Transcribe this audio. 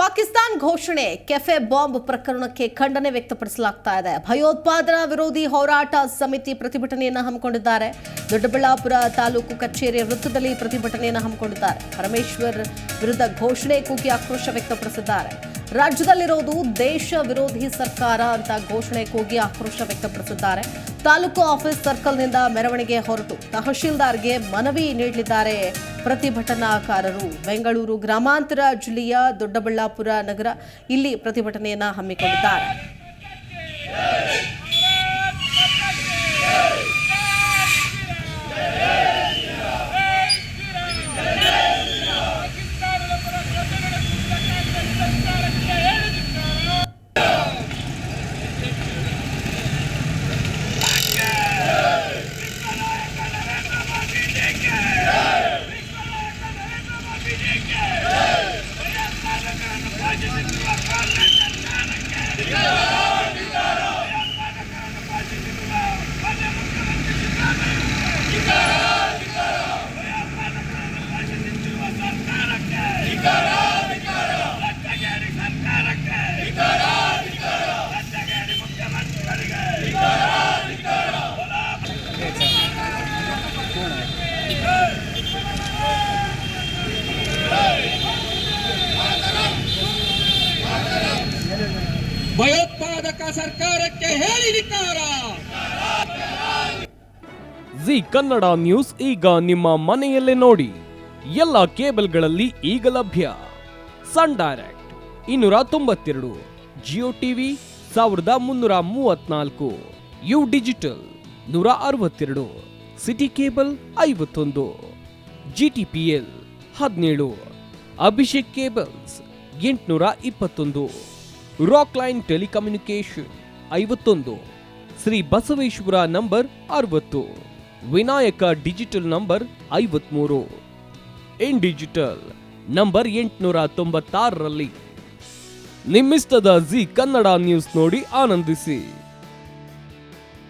ಪಾಕಿಸ್ತಾನ್ ಘೋಷಣೆ cafe bomb ಪ್ರಕರಣಕ್ಕೆ ಖಂಡನೆ ವ್ಯಕ್ತಪಡಿಸಲಾಗ್ತಾ ಇದೆ. ಭಯೋತ್ಪಾದನಾ ವಿರೋಧಿ ಹೋರಾಟ ಸಮಿತಿ ಪ್ರತಿಭಟನೆಯನ್ನು ಹಮ್ಮಿಕೊಂಡಿದ್ದಾರೆ. ದೊಡ್ಡಬಳ್ಳಾಪುರ ತಾಲೂಕು ಕಚೇರಿಯ ವೃತ್ತದಲ್ಲಿ ಪ್ರತಿಭಟನೆಯನ್ನು ಹಮ್ಮಿಕೊಂಡಿದ್ದಾರೆ. ಪರಮೇಶ್ವರ್ ವಿರುದ್ಧ ಘೋಷಣೆ ಕೂಗಿ ಆಕ್ರೋಶ ವ್ಯಕ್ತಪಡಿಸಿದ್ದಾರೆ. ರಾಜ್ಯದಲ್ಲಿರೋದು ದೇಶ ವಿರೋಧಿ ಸರ್ಕಾರ ಅಂತ ಘೋಷಣೆ ಕೂಗಿ ಆಕ್ರೋಶ ವ್ಯಕ್ತಪಡಿಸಿದ್ದಾರೆ. ತಾಲೂಕು ಆಫೀಸ್ ಸರ್ಕಲ್ನಿಂದ ಮೆರವಣಿಗೆ ಹೊರಟು ತಹಶೀಲ್ದಾರ್ಗೆ ಮನವಿ ನೀಡಲಿದ್ದಾರೆ ಪ್ರತಿಭಟನಾಕಾರರು. ಬೆಂಗಳೂರು ಗ್ರಾಮಾಂತರ ಜಿಲ್ಲೆಯ ದೊಡ್ಡಬಳ್ಳಾಪುರ ನಗರ ಇಲ್ಲಿ ಪ್ರತಿಭಟನೆಯನ್ನ ಹಮ್ಮಿಕೊಂಡಿದ್ದಾರೆ. ಭಯೋತ್ಪಾದಕ ಸರ್ಕಾರಕ್ಕೆ ಹೇಳಿ ಧಿಕ್ಕಾರ. ಜಿ ಕನ್ನಡ ನ್ಯೂಸ್ ಈಗ ನಿಮ್ಮ ಮನೆಯಲ್ಲೇ ನೋಡಿ. ಎಲ್ಲ ಕೇಬಲ್ಗಳಲ್ಲಿ ಈಗ ಲಭ್ಯ. Sun Direct 292, Jio TV 1334, U digital 162, city cable 51, GTPL 17, Abhishek cables 821, rock line telecommunication 51, Shri Basaveshwara number 60, Vinayaka digital number 53, in digital number 896ರಲ್ಲಿ. ನಿಮ್ಮಿಷ್ಟದ ಜಿ ಕನ್ನಡ ನ್ಯೂಸ್ ನೋಡಿ ಆನಂದಿಸಿ.